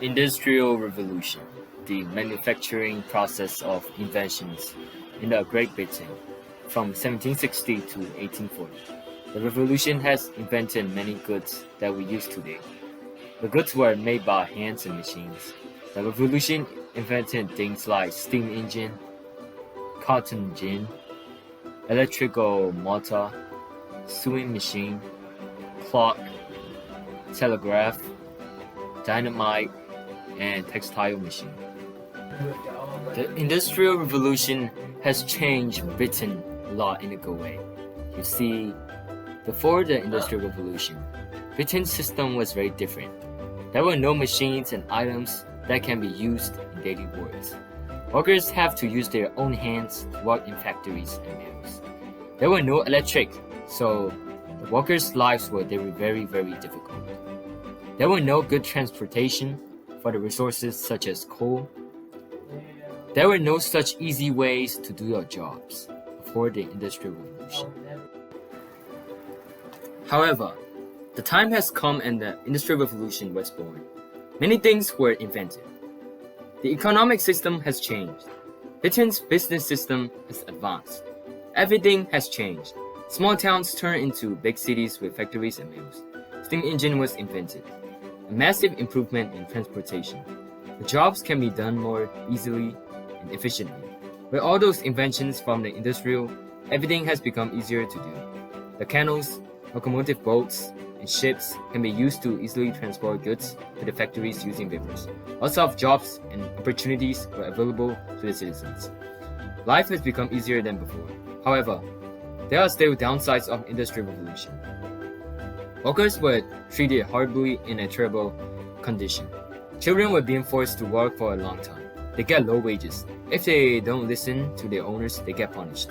Industrial Revolution, the manufacturing process of inventions in the Great Britain from 1760 to 1840. The revolution has invented many goods that we use today. The goods were made by hands and machines. The revolution invented things like steam engine, cotton gin, electrical motor, sewing machine, clock, telegraph, dynamite, and textile machine. The Industrial Revolution has changed Britain a lot in a good way. You see, before the Industrial Revolution, Britain's system was very different. There were no machines and items that can be used in daily works. Workers have to use their own hands to work in factories and mills. There were no electric, so the workers' lives were very, very difficult. There were no good transportation for the resources such as coal. There were no such easy ways to do your jobs before the Industrial Revolution. However, the time has come and the Industrial Revolution was born. Many things were invented. The economic system has changed. Britain's business system has advanced. Everything has changed. Small towns turned into big cities with factories and mills. Steam engine was invented. A massive improvement in transportation. The jobs can be done more easily and efficiently. With all those inventions from the industrial, everything has become easier to do. The canals, locomotive boats, and ships can be used to easily transport goods to the factories using rivers. Lots of jobs and opportunities were available to the citizens. Life has become easier than before. However, there are still downsides of Industrial Revolution. Workers were treated horribly in a terrible condition. Children were being forced to work for a long time. They get low wages. If they don't listen to their owners, they get punished.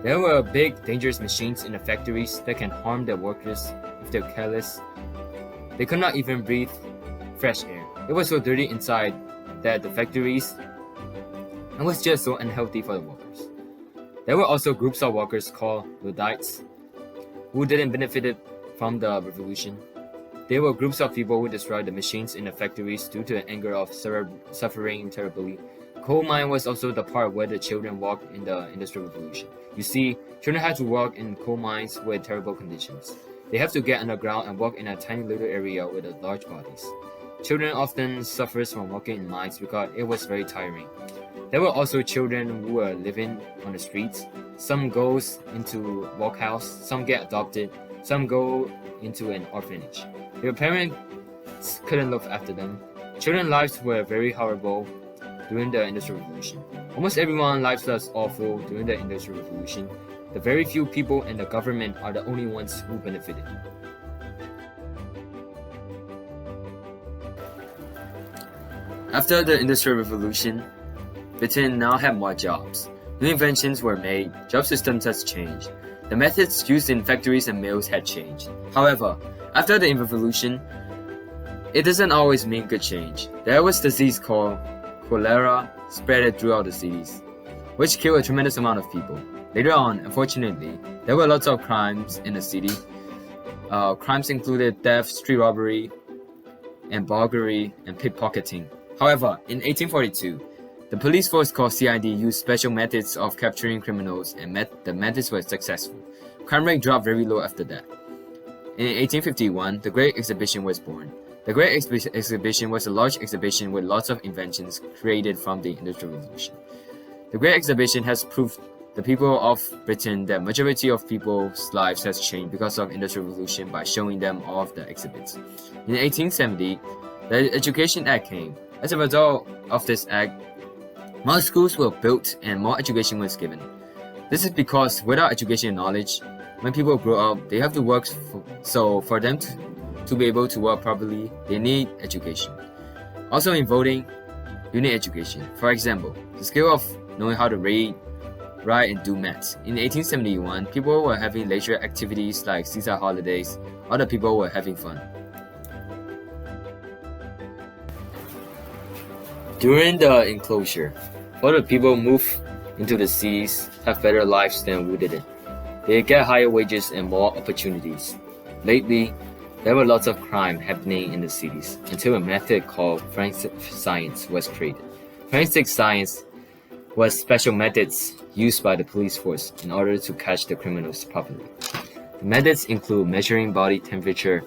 There were big, dangerous machines in the factories that can harm the workers if they're careless. They could not even breathe fresh air. It was so dirty inside that the factories it was just so unhealthy for the workers. There were also groups of workers called Luddites who didn't benefit from the revolution. There were groups of people who destroyed the machines in the factories due to the anger of suffering terribly. Coal mine was also the part where the children worked in the Industrial Revolution. You see, children had to work in coal mines with terrible conditions. They have to get underground and work in a tiny little area with large bodies. Children often suffered from working in mines because it was very tiring. There were also children who were living on the streets. Some goes into workhouse, some get adopted, some go into an orphanage. Their parents couldn't look after them. Children's lives were very horrible during the Industrial Revolution. Almost everyone's lives was awful during the Industrial Revolution. The very few people and the government are the only ones who benefited. After the Industrial Revolution, Britain now had more jobs. New inventions were made, job systems has changed. The methods used in factories and mills had changed. However, after the Revolution, it doesn't always mean good change. There was disease called cholera spread throughout the cities, which killed a tremendous amount of people. Later on, unfortunately, there were lots of crimes in the city. Crimes included theft, street robbery, and burglary, and pickpocketing. However, in 1842, the police force called CID used special methods of capturing criminals, and the methods were successful. Crime rate dropped very low after that. In 1851, the Great Exhibition was born. The Great Exhibition was a large exhibition with lots of inventions created from the Industrial Revolution. The Great Exhibition has proved the people of Britain that majority of people's lives has changed because of Industrial Revolution by showing them all of the exhibits. In 1870, the Education Act came. As a result of this act, more schools were built and more education was given. This is because without education and knowledge, when people grow up, they have to work. So for them to be able to work properly, they need education. Also in voting, you need education. For example, the skill of knowing how to read, write, and do math. In 1871, people were having leisure activities like Caesar holidays. Other people were having fun. During the enclosure, other people move into the cities have better lives than we did. They get higher wages and more opportunities. Lately, There were lots of crime happening in the cities until a method called forensic science was created. Forensic science was special methods used by the police force in order to catch the criminals properly. The methods include measuring body temperature,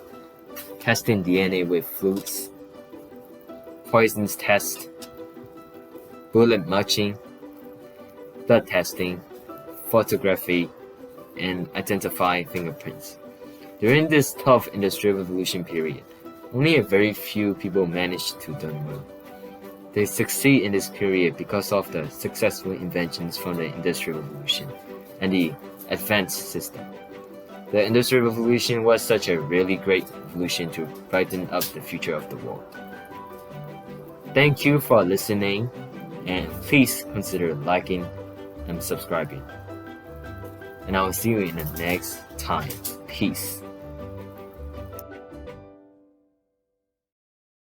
testing DNA with fluids, poisons test, bullet matching, blood testing, photography, and identifying fingerprints. During this tough Industrial Revolution period, only a very few people managed to do well. They succeed in this period because of the successful inventions from the Industrial Revolution and the advanced system. The Industrial Revolution was such a really great revolution to brighten up the future of the world. Thank you for listening, and please consider liking and subscribing. And I will see you in the next time. Peace.